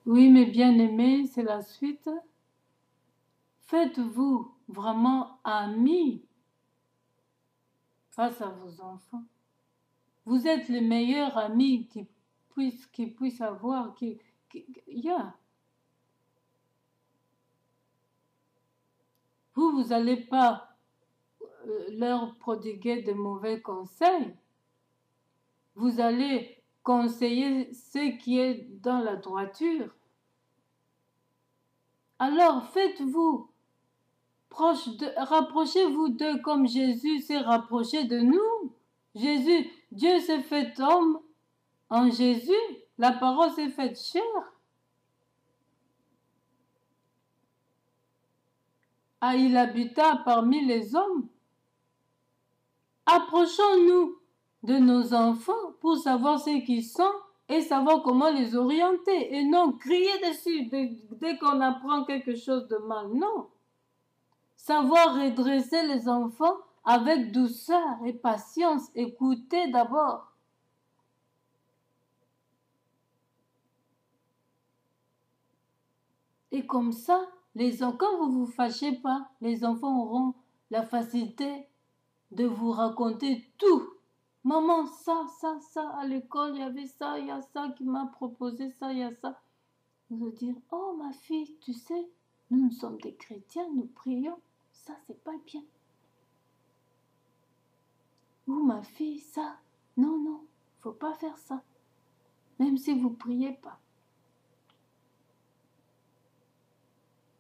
Oui, mes bien-aimés, c'est la suite. Faites-vous vraiment amis face à vos enfants. Vous êtes les meilleurs amis qu'ils puissent avoir. Yeah. Vous n'allez pas leur prodiguer de mauvais conseils. Vous allez conseiller ce qui est dans la droiture. Alors faites-vous rapprochez-vous d'eux comme Jésus s'est rapproché de nous. Jésus, Dieu s'est fait homme en Jésus. La parole s'est faite chair. Ah, il habita parmi les hommes. Approchons-nous de nos enfants pour savoir ce qu'ils sont et savoir comment les orienter. Et non crier dessus dès qu'on apprend quelque chose de mal. Non. Savoir redresser les enfants avec douceur et patience. Écouter d'abord. Et comme ça, quand vous ne vous fâchez pas, les enfants auront la facilité de vous raconter tout. Maman, ça, à l'école, il y avait ça, il y a ça qui m'a proposé ça, il y a ça. Vous allez dire, oh ma fille, tu sais, nous sommes des chrétiens, nous prions, ça c'est pas bien. Ou ma fille, ça, non, faut pas faire ça, même si vous priez pas.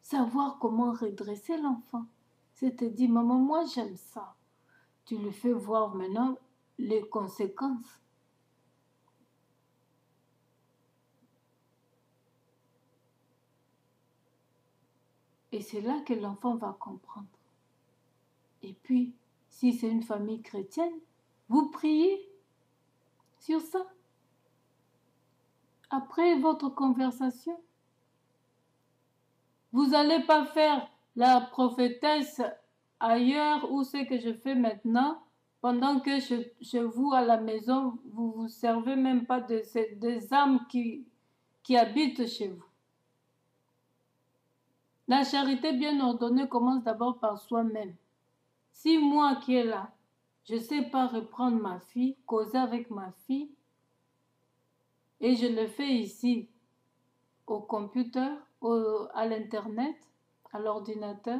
Savoir comment redresser l'enfant. C'est-à-dire, maman, moi j'aime ça. Tu lui fais voir maintenant les conséquences. Et c'est là que l'enfant va comprendre. Et puis, si c'est une famille chrétienne, vous priez sur ça. Après votre conversation, vous n'allez pas faire la prophétesse ailleurs où c'est que je fais maintenant, pendant que chez vous à la maison, vous vous servez même pas des âmes qui habitent chez vous. La charité bien ordonnée commence d'abord par soi-même. Si moi qui est là, je ne sais pas reprendre ma fille, causer avec ma fille, et je le fais ici, au computer, à l'internet, à l'ordinateur,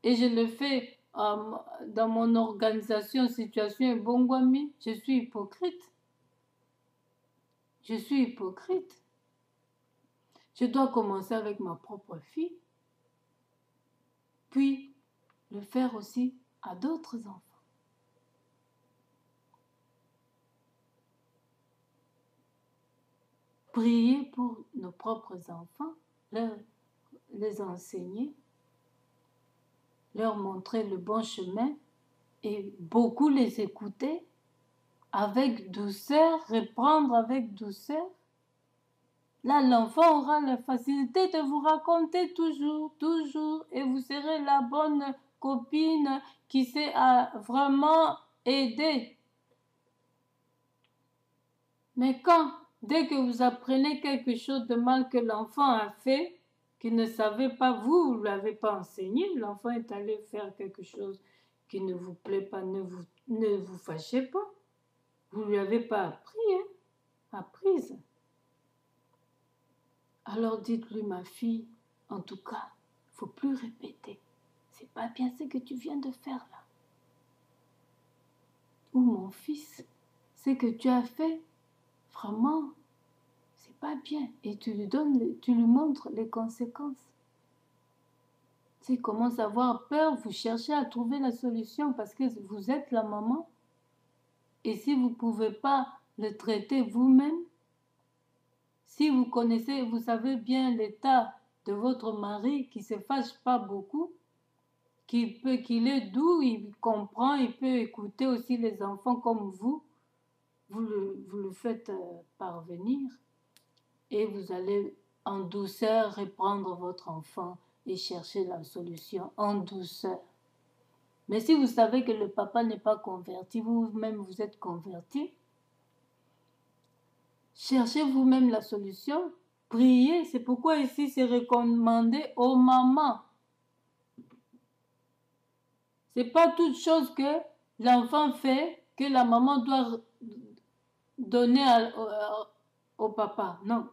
et je le fais dans mon organisation Situation Bongwami, je suis hypocrite. Je suis hypocrite. Je dois commencer avec ma propre fille, puis le faire aussi à d'autres enfants. Prier pour nos propres enfants, les enseigner, leur montrer le bon chemin et beaucoup les écouter avec douceur, reprendre avec douceur. Là, l'enfant aura la facilité de vous raconter toujours, et vous serez la bonne copine qui sait vraiment aider. Mais dès que vous apprenez quelque chose de mal que l'enfant a fait, qu'il ne savait pas, vous ne l'avez pas enseigné, l'enfant est allé faire quelque chose qui ne vous plaît pas, ne vous fâchez pas. Vous ne lui avez pas apprise. Alors dites-lui, ma fille, en tout cas, il ne faut plus répéter. C'est pas bien ce que tu viens de faire là. Ou mon fils, ce que tu as fait, vraiment, c'est pas bien. Et tu lui montres les conséquences. S'il commence à avoir peur, vous cherchez à trouver la solution parce que vous êtes la maman. Et si vous ne pouvez pas le traiter vous-même, si vous connaissez, vous savez bien l'état de votre mari qui ne se fâche pas beaucoup, qu'il est doux, il comprend, il peut écouter aussi les enfants comme vous le faites parvenir et vous allez en douceur reprendre votre enfant et chercher la solution en douceur. Mais si vous savez que le papa n'est pas converti, vous-même vous êtes converti, cherchez vous-même la solution Prier, c'est pourquoi ici c'est recommandé aux mamans. C'est pas toute chose que l'enfant fait que la maman doit donner au papa. Non.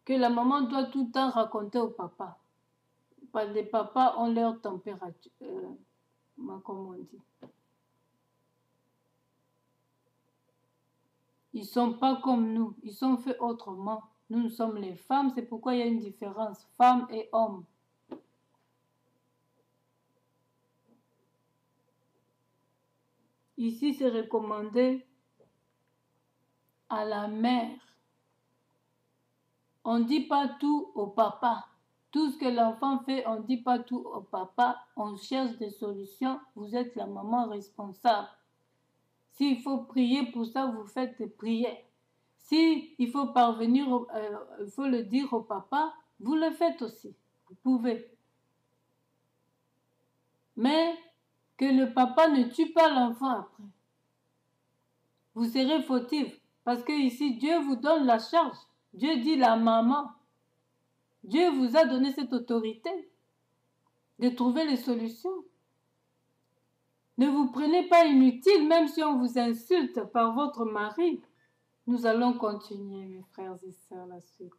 Que la maman doit tout le temps raconter au papa. Parce que les papas ont leur température. Comme on dit. Ils sont pas comme nous. Ils sont faits autrement. Nous sommes les femmes. C'est pourquoi il y a une différence. Femmes et hommes. Ici, c'est recommandé à la mère. On ne dit pas tout au papa. Tout ce que l'enfant fait, on ne dit pas tout au papa. On cherche des solutions. Vous êtes la maman responsable. S'il faut prier pour ça, vous faites des prières. S'il faut il faut le dire au papa, vous le faites aussi. Vous pouvez. Mais que le papa ne tue pas l'enfant après. Vous serez fautif. Parce que ici, Dieu vous donne la charge. Dieu dit la maman. Dieu vous a donné cette autorité de trouver les solutions. Ne vous prenez pas inutile, même si on vous insulte par votre mari. Nous allons continuer, mes frères et sœurs, la suite.